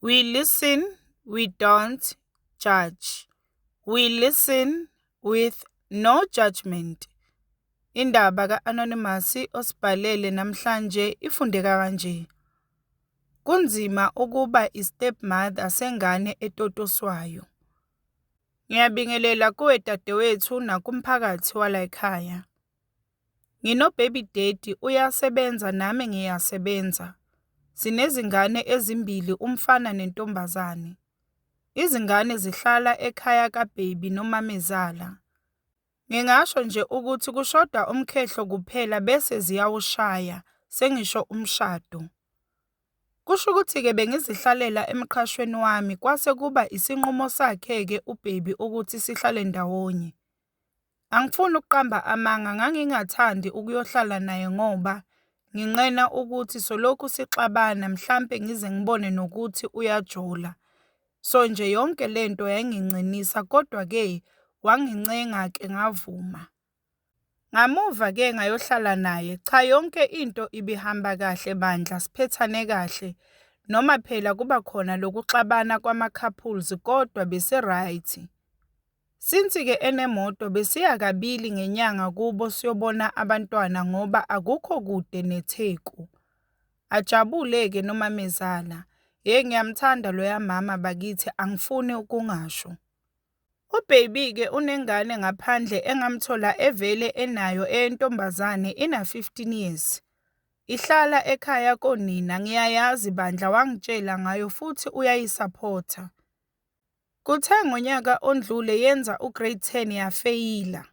We listen, we don't judge. We listen with no judgment. Indaba ka-Anonymous osibhalele namhlanje ifundeka kanje. Kunzima ukuba i-stepmother sengane etotoswayo. Ngiyabingelela kuwe dadewethu nakumphakathi wala ekhaya. Ngino-baby daddy uyasebenza nami ngiyasebenza. Sinezingane ezimbili, umfana nentombazane. Izingane zihlala ekhaya kaBaby nomamezala. Ngingasho nje ukuthi kushoda umkhehlo kuphela bese ziyawushaya, sengisho umshado. Kusho ukuthi-ke bengizihlalela emqashweni wami kwase kuba isinqumo sakhe-ke uBaby ukuthi sihlale ndawonye. Angifuni ukuqamba amanga, ngangingathandi ukuyohlala naye ngoba nginqena ukuthi solokhu sixabana mhlampe ngize ngibone nokuthi uyajola. So nje yonke lento yangincenisa kodwa-ke wangincenga-ke ngavuma. Ngamuva-ke ngayohlala naye, cha yonke into ibihamba kahle bandla, siphethane kahle. Noma phela kuba khona lokuxabana kwama-couples kodwa bese-right. Since-ke enemoto besiya kabili ngenyanga kubo siyobona abantwana ngoba akukho kude neTheku. Ajabule-ke nomamezala. Ngiyamthanda loya mama bakithi, angifuni ukungasho. UBaby-ke unengane ngaphandle engamthola evele enayo eyentombazane ina-15 years. Ihlala ekhaya konina, ngiyayazi bandla wangitshela ngayo futhi uyayisupporta. Kuthe ngonyaka ondlule yenza ugrade 10 yafeyila.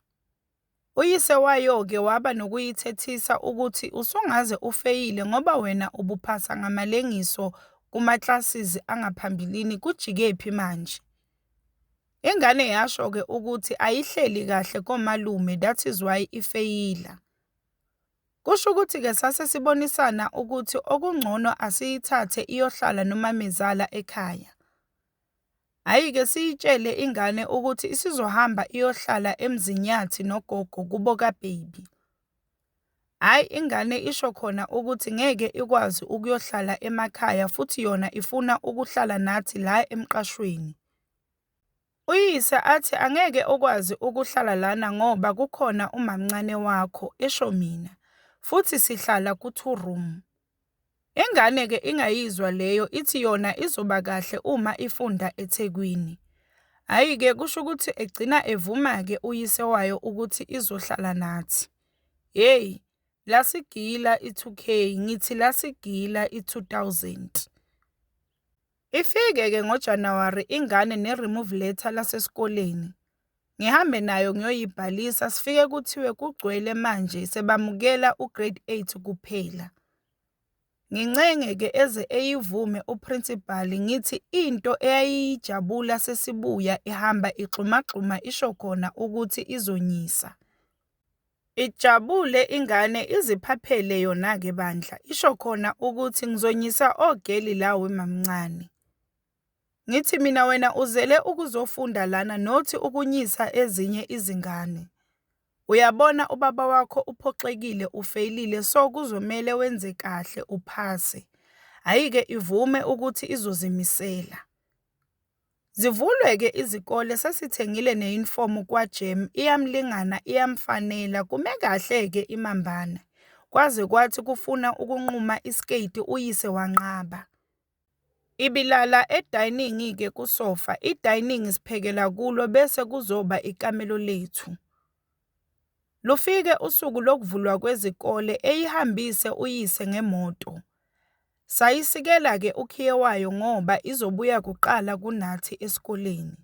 Uyise wayo-ke waba nokuyithethisa ukuthi usungaze ufeyile ngoba wena ubuphasa ngamalengiso kuma-classes angaphambilini kujikephi manje. Ingane yasho-ke ukuthi ayihleli kahle komalume, that is why ifeyila. Kusho ukuthi-ke sase sibonisana ukuthi okungcono asiyithathe iyohlala nomamezala ekhaya. Hhayi-ke siyitshele ingane ukuthi isizohamba iyohlala emzinyathi nogogo kubo kaBaby. Hhayi, ingane isho khona ukuthi ngeke ikwazi ukuyohlala emakhaya futhi yona ifuna ukuhlala nathi la emqashweni. Uyise athi angeke ukwazi ukuhlala lana ngoba kukhona umamncane wakho, esho mina, futhi sihlala ku-2 room. Ingane-ke ingayizwa leyo, ithi yona izoba kahle uma ifunda eThekwini. Hhayi-ke kusho ukuthi egcina evuma-ke uyise wayo ukuthi izohlala nathi. Hey, lasigila i-2K, ngithi lasigila i-2000. Ifike-ke ngoJanuwari ingane ne-remove letter lasesikoleni. Ngihambe nayo ngiyoyibhalisa, sifike kuthiwe kugcwele manje sebamukela ugrade 8 kuphela. Ngincenge-ke eze eyivume uprincipal, ngithi into eyayijabula sesibuya ihamba ixhumaxhuma isho khona ukuthi izonyisa. Ijabule ingane iziphaphele yona-ke bandla, isho khona ukuthi ngizonyisa ogeli lawe mamncane. Ngithi mina wena uzele ukuzofunda lana nothi ukunyisa ezinye izingane. Uyabona ubaba wakho uphoxekile ufeyilile so kuzomele wenze kahle uphase. Hhayi-ke ivume ukuthi izozimisela. Zivulwe-ke izikole, sasithengile ne-uniform kwaJam, iyamlingana iyamfanela, kume kahle-ke imambana. Kwaze kwathi kufuna ukunquma iskate uyise wanqaba. Ibilala edining-ke kusofa, idining siphekela kulo bese kuzoba ikamelo lethu. Lufike usuku lokuvulwa kwezikole eyihambise uyise ngemoto. Sayisikela-ke ukhiye wayo ngoba izobuya kuqala kunathi esikoleni.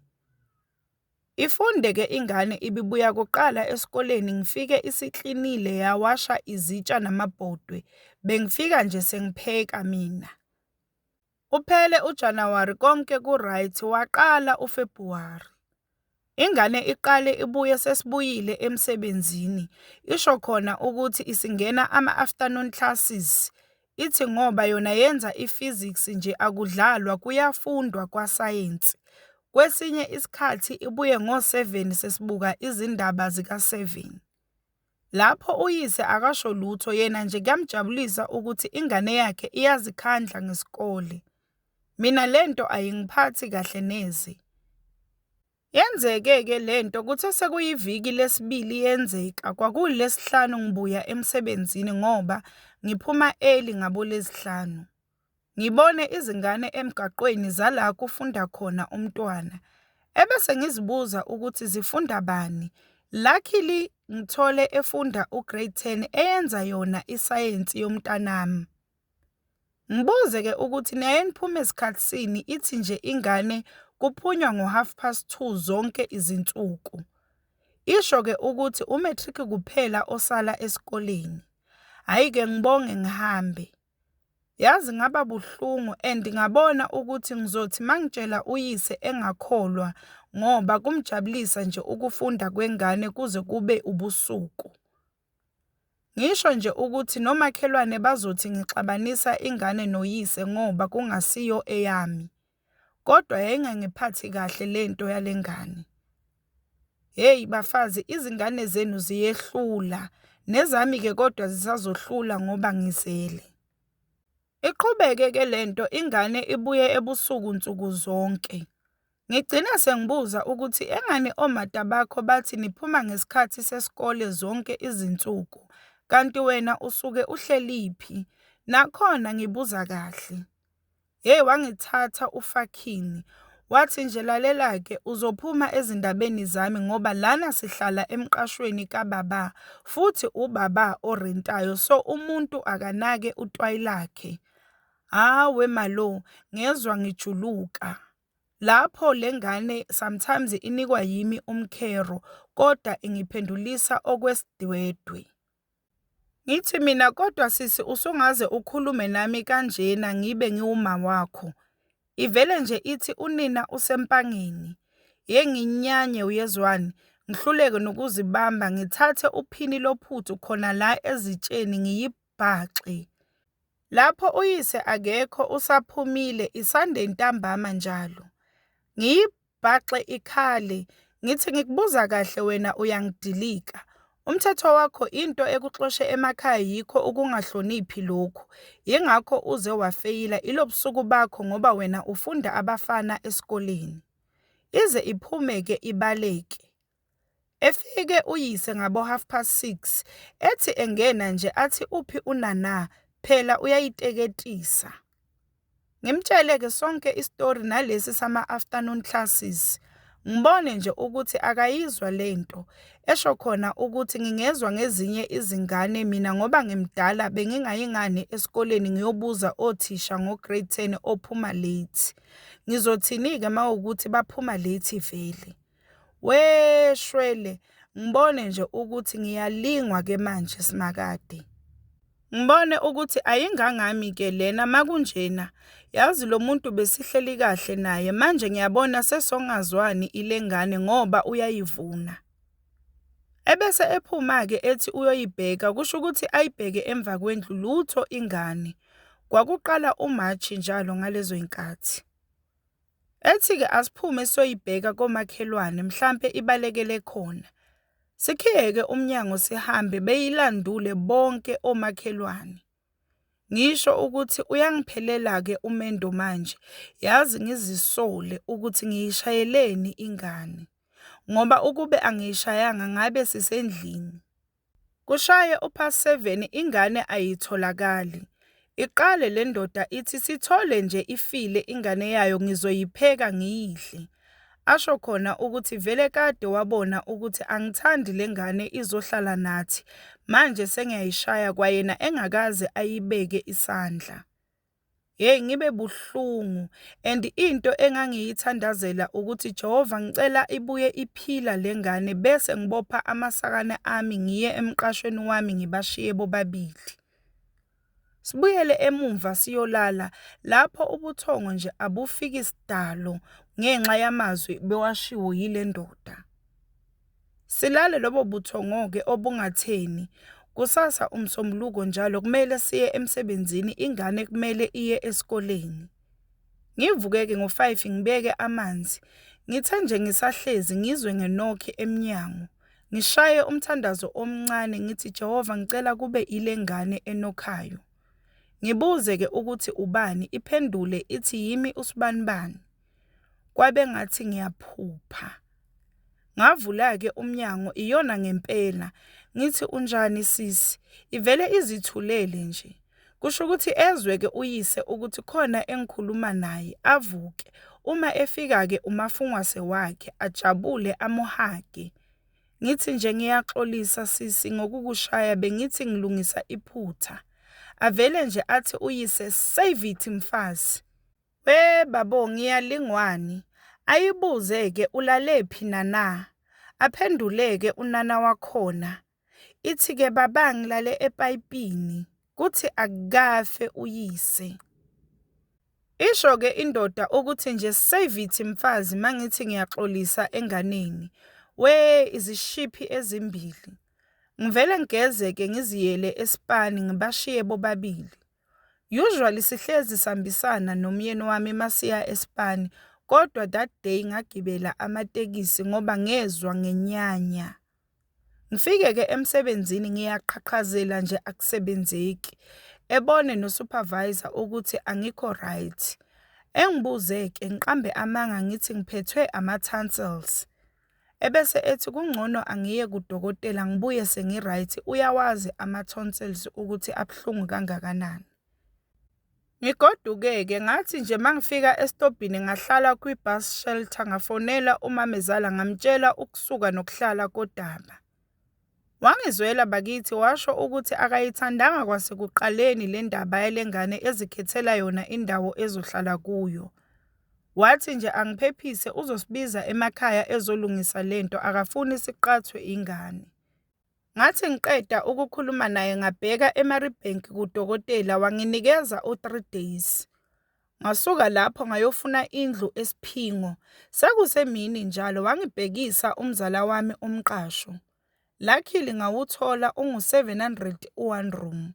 Ifunde-ke ingane ibibuya kuqala esikoleni, ngifike isiklinile yawasha izitsha namabhodwe. Bengifika nje sengipheka mina. Uphele uJanuwari konke ku-right, waqala uFebruwari. Ingane iqale ibuye sesibuyile emsebenzini. Isho khona ukuthi isingena ama-afternoon classes. Ithi ngoba yona yenza i-physics nje akudlalwa kuyafundwa kwaScience. Kwesinye isikhathi ibuye ngo-7 sesibuka izindaba zika-7. Lapho uyise akasho lutho, yena nje kuyamjabulisa ukuthi ingane yakhe iyazikhandla ngesikole. Mina lento ayingiphathi kahle neze. Yenzeke-ke lento kuthe sekuyiviki lesibili yenzeka, kwakulesihlanu ngibuya emsebenzini ngoba ngiphuma early ngabo lesihlanu. Ngibone izingane emgaqweni zala kufunda khona umntwana. Ebese ngizibuza ukuthi zifunda bani. Luckily ngithole efunda ugrade 10 eyenza yona isayensi yomntanami. Ngibuze-ke ukuthi naye niphume esikhathini, ithi nje ingane kuphunywa ngo2:30 zonke izinsuku. Isho-ke ukuthi umatric kuphela osala esikoleni. Hhayi-ke ngibonge ngihambe. Yazi ngaba buhlungu and ngabona ukuthi ngizothi mangitshela uyise engakholwa ngoba kumjabulisa nje ukufunda kwengane kuze kube ubusuku. Ngisho nje ukuthi nomakhelwane bazothi ngixabanisa ingane noyise ngoba kungasiyo eyami. Kodwa yayingangiphathi kahle lento yalengane. Hey bafazi, izingane zenu ziyehlula, nezami-ke kodwa zisazohlula ngoba ngizele. Iqhubeke-ke lento, ingane ibuye ebusuku nsuku zonke. Ngigcina sengibuza ukuthi engane omata bakho bathi niphuma ngesikhathi sesikole zonke izinsuku, kanti wena usuke uhleliphi? Nakhona ngibuza kahle. Hey wangithatha uFakhini, wathi nje lalela-ke uzophuma ezindabeni zami ngoba lana sihlala emqashweni kababa, futhi ubaba orentayo, so umuntu akanake utwayi lakhe. Hawe malo, ngezwa ngijuluka. Lapho lengane sometimes inikwa yimi umkhero, kodwa ingiphendulisa okwesidwedwe. Ngithi mina kodwa sisi usungaze ukhulume nami kanjena ngibe ngiwuma wakho. Ivele nje ithi unina usempangeni. Nginyanye uyezwani, ngihluleke nokuzibamba ngithathe uphini lophuthu khona la ezitsheni ngiyibhaxe. Lapho uyise akekho usaphumile isande ntambama njalo. Ngiyibhaxe ikhale, ngithi ngikubuza kahle wena uyangidilika. Umthetho wakho into ekuxoshe emakhaya yikho ukungahloniphi lokhu. Yingakho uze wafeyila ilobusuku bakho ngoba wena ufunda abafana esikoleni. Ize iphume-ke ibaleke. Efike uyise ngabo 6:30 ethi engena nje athi uphi unana, phela uyayiteketisa. Ngimtshele-ke sonke istory nalesi sama-afternoon classes. Ngibone nje ukuthi akayizwa lento, esho khona ukuthi ngingezwa ngezinye izingane mina ngoba ngimdala bengingayingane esikoleni ngiyobuza othisha ngograde 10 ophuma late. Ngizothini-ke mawukuthi baphuma late vele? Weshwele, ngibone nje ukuthi ngiyalingwa-ke manje simakade. Ngibone ukuthi ayingangami-ke lena makunjena. Yazi lo muntu besihleli kahle naye, manje ngiyabona sesongazwani ilengane ngoba uyayivuna. Ebese ephuma-ke ethi uyoyibheka, kusho ukuthi ayibheke emva kwendlu lutho ingane. Kwakuqala uMarch njalo ngalezo inkathi. Ethi-ke asiphume soyibheka komakhelwane mhlambe ibalekele khona. Sikhiyeke umnyango sihambe beyilandule bonke omakhelwane. Ngisho ukuthi uyangiphelela-ke umendo manje, yazi ngizisole ukuthi ngiyishayeleni ingane. Ngoba ukube angiyishayanga ngabe sisendlini. Kushaye u7 ingane ayitholakali. Iqale le ndoda ithi sithole nje ifile ingane yayo ngizoyipheka ngiyidle. Asho khona ukuthi vele kade wabona ukuthi angithandi lengane izohlala nathi, manje sengiyayishaya kwayena engakaze ayibeke isandla. Hey ngibe buhlungu, and into engangiyithandazela ukuthi Jehova ngicela ibuye iphila lengane bese ngibopha amasakane ami ngiye emqashweni wami ngibashiye bobabili. Sibuyele emumva siyolala lapho ubuthongo nje abufiki isidalo ngenxa yamazwi bewashiwo yile ndoda. Silale lobo buthongo-ke obungatheni. Kusasa umsombuluko njalo kumele siye emsebenzini, ingane kumele iye esikoleni. Ngivuke-ke ngo5 ngibeke amanzi. Ngithe nje ngisahlezi ngizwe ngenokhi emnyango. Ngishaye umthandazo omncane ngithi Jehova ngicela kube ile ngane enokhayo. Ngibuze-ke ukuthi ubani, iphendule ithi yimi usibanibani. Kwabe ngathi ngiyaphupha. Ngavula-ke umnyango iyona ngempela. Ngithi unjani sisi? Ivele izithulele nje. Kusho ukuthi ezwe-ke uyise ukuthi khona engikhuluma naye, avuke. Uma efika-ke umafungwase wakhe, ajabule amuhage. Ngithi nje ngiyaxolisa sisi ngokukushaya, bengithi ngilungisa iphutha. Avele nje athi uyise, save it mfazi. We babo, ngiyalingwani. Ayibuze-ke ulalephi nana. Aphenduleke unana wakhona. Ithi-ke baba, ngilale epayipini. Kuthi akukafe uyise. Isho-ke indoda ukuthi nje save it mfazi mangithi ngiyaxolisa enganeni. We izishiphi ezimbili. Ngivele ngigeze-ke ngiziyele esipani ngibashiye bobabili. Usually sihlezi sambisana nomyeni wami masiya esipani, kodwa that day ngagibela amatekisi ngoba ngezwa ngenyanya. Ngifike-ke emsebenzini ngiyaqhaqhazela nje akusebenzeki. Ebone no-supervisor ukuthi angikho right. Engibuze-ke ngiqambe amanga ngithi ngiphethwe ama-tonsils. Ebese ethi kungcono angiye kudokotela ngibuye sengi-right, uyawazi ama-tonsils ukuthi abuhlungu kangakanani. Ngigoduke-ke ngathi nje mangifika esitobhini ngahlala kwi-bus shelter ngafonela umamezala ngamtshela ukusuka nokuhlala kodaba. Wangizwela bakithi washo ukuthi akayithandanga kwasekuqaleni le ndaba yalengane ezikhethela yona indawo ezohlala kuyo. Wathi nje angiphephise uzosibiza emakhaya ezolungisa lento, akafuni siqathwe ingane. Ngathi ngiqeda ukukhuluma naye ngabheka eMaribank kudokotela wanginikeza u3 days. Ngasuka lapho ngayofuna indlu eSiphingo. Sekusemini njalo wangibhekisa umzala wami umqasho. Luckily ngawuthola ungu700 u1 room.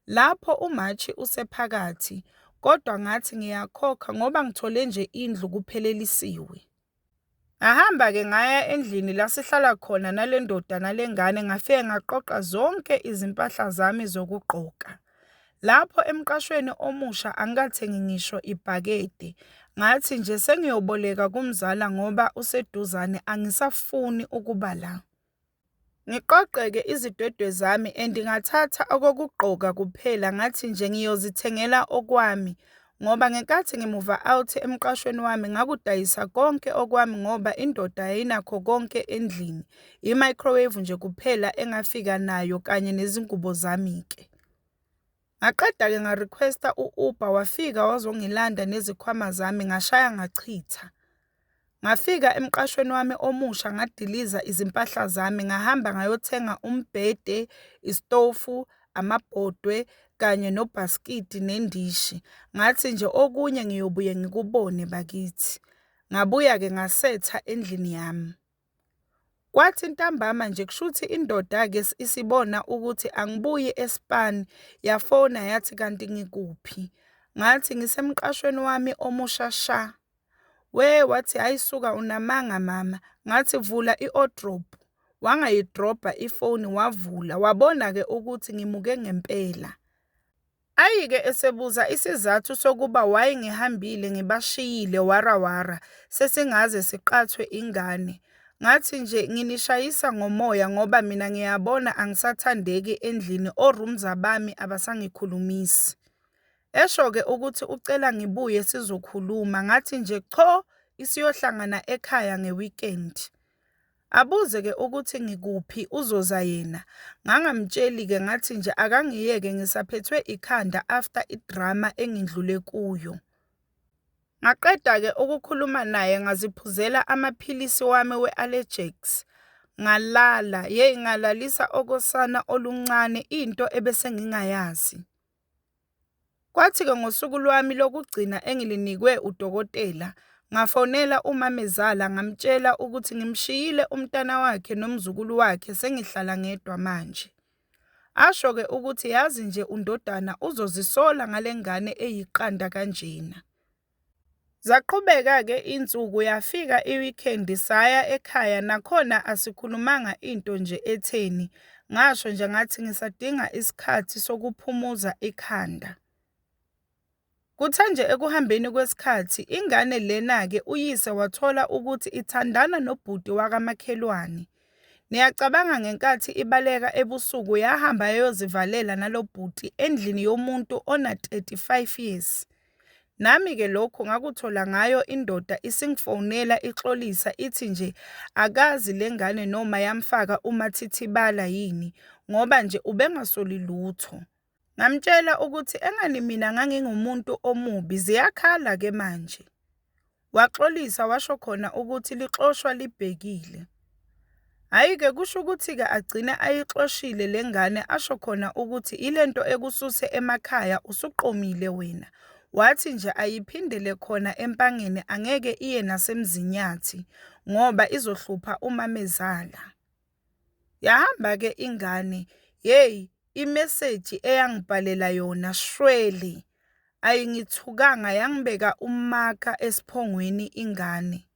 Lapho uMachi usephakathi, kodwa ngathi ngiyakhokha ngoba ngithole nje indlu kuphelelisiwe. Ngahamba-ke ngaya endlini la sihlala khona nale ndoda nalengane ngafike ngaqoqa zonke izimpahla zami zokugqoka. Lapho emqashweni omusha angikathengi ngisho ibhakede. Ngathi nje sengiyoboleka kumzala ngoba useduzane angisafuni ukuba la. Ngiqoqeke izidwedwe zami endingathatha okokugqoka kuphela ngathi nje ngiyozithengela okwami ngoba ngenkathi ngimuva out emqashweni wami ngakudayisa konke okwami ngoba indoda yayinakho konke endlini, i-microwave nje kuphela engafika nayo kanye nezingubo zami-ke. Ngaqeda-ke ngarequesta u-Uber wafika wazongilanda nezikhwama zami ngashaya ngachitha. Ngafika emqashweni wami omusha ngadiliza izimpahla zami ngahamba ngayothenga umbhede, istofu, amabhodwe kanye nobhaskidi nendishi. Ngathi nje okunye ngiyobuye ngikubone bakithi. Ngabuya-ke ngasetha endlini yami. Kwathi ntambama nje kushuthi indoda-ke isibona ukuthi angibuyi esipani yafona yathi kanti ngikuphi. Ngathi ngisemqashweni wami omusha sha. We wathi ayisuka unamanga mama. Ngathi vula i-wardrobe. Wangayidrobha ifoni wavula wabona-ke ukuthi ngimuke ngempela. Ayike esebuza isizathu sokuba why ngihambile ngibashiyile warawara sesingaze siqathwe ingane. Ngathi nje nginishayisa ngomoya ngoba mina ngiyabona angisathandeki endlini, orooms abami abasangikhulumisi. Esho-ke ukuthi ucela ngibuye sizokhuluma. Ngathi nje cho isiyohlangana ekhaya ngeweekend. Abuze-ke ukuthi ngikuphi uzoza yena. Ngangamtsheli-ke ngathi nje akangiyeke ngisaphethwe ikhanda after idrama engindlule kuyo. Ngaqeda-ke ukukhuluma naye ngaziphuzela amaphilisi wami we-allergics. Ngalala, ngalalisa okosana oluncane into ebese ngingayazi. Kwathi-ke ngosuku lwami lokugcina engilinikwe udokotela, ngafonela umamezala ngamtshela ukuthi ngimshiyile umntana wakhe nomzukulu wakhe sengihlala ngedwa manje. Asho-ke ukuthi yazi nje undodana uzozisola ngale ngane eyiqanda kanjena. Zaqhubeka-ke insuku yafika iweekend saya ekhaya nakhona asikhulumanga into nje etheni. Ngasho nje ngathi ngisadinga isikhathi sokuphumuza ikhanda. Kuthe nje ekuhambeni kwesikhathi ingane lena-ke uyise wathola ukuthi ithandana nobhuti wakamakhelwane. Niyacabanga ngenkathi ibaleka ebusuku yahamba yayozivalela nalo bhuti endlini yomuntu ona-35 years. Nami-ke lokhu ngakuthola ngayo indoda isingifonela ixolisa ithi nje akazi le ngane noma yamfaka umathithibala yini ngoba nje ubengasoli lutho. Ngamtshela ukuthi engani mina ngangingumuntu omubi ziyakhala-ke manje. Waxolisa washo khona ukuthi lixoshwa libhekile. Hhayi-ke kusho ukuthi-ke agcine ayixoshile le ngane asho khona ukuthi ilento ekususe emakhaya usuqomile wena. Wathi nje ayiphindele khona empangeni angeke iye nasemzinyathi ngoba izohlupha umamezala. Yahamba-ke ingane, yeyi imeseji eyangibhalela yona shwele. Ayingithukanga yangibeka umaka esiphongweni ingane.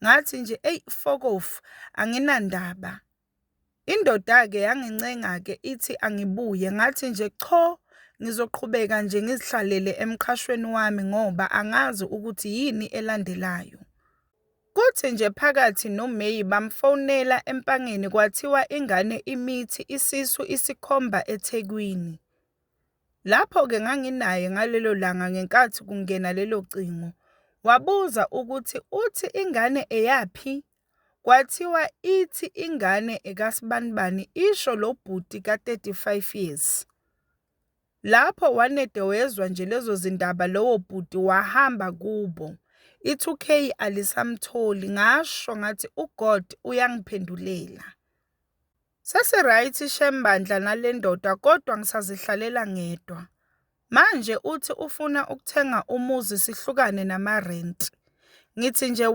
Ngathi nje eyi fokofu anginandaba. Indoda-ke yangincenga-ke ithi angibuye ngathi nje cho ngizoqhubeka nje ngizihlalele emqashweni wami ngoba angazi ukuthi yini elandelayo. Kuthi nje phakathi noMeyi bamfonela empangeni kwathiwa ingane imithi isisu isikhomba eThekwini. Lapho-ke nganginaye ngalelo langa ngenkathi kungena lelo cingo. Wabuza ukuthi uthi ingane eyaphi? Kwathiwa ithi ingane ekasibanibani isho lo bhuti ka-35 years. Lapho wanede wezwa nje lezo zindaba lowo bhuti wahamba kubo. I2K alisamtholi ngasho ngathi uGod uyangiphendulela. Sesiright shembandla nale ndoda kodwa ngisazihlalela ngedwa. Manje uthi ufuna ukuthenga umuzi sihlukane namarent. Ngithi nje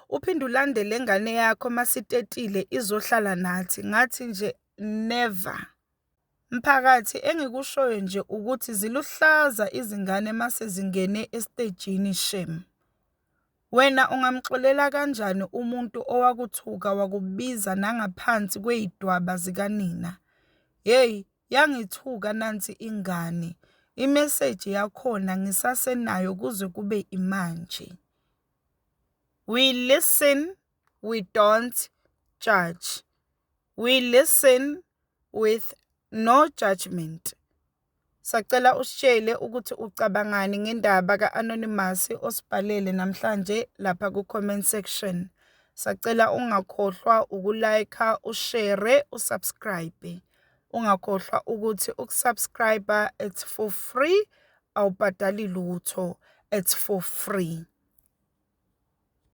uphinde ulandele ngane yakho masitetile izohlala nathi. Ngathi nje never. Mphakathi engikushoyo nje ukuthi ziluhlaza izingane mase zingene estejini shem. Wena ungamxolela kanjani umuntu owakuthuka wakubiza nangaphansi kwey'dwaba zikanina? Yeyi, yangithuka nansi ingane. Imeseji yakhona ngisasenayo kuze kube imanje. We listen, we don't judge. We listen with no judgment. Sacela usitshele ukuthi ucabangani ngendaba ka-Anonymous osibhalele namhlanje lapha ku-comment section. Sacela ungakhohlwa ukulike, ushare, usubscribe. Ungakhohlwa ukuthi ukusubscribe it's for free, awubhadali lutho, it's for free.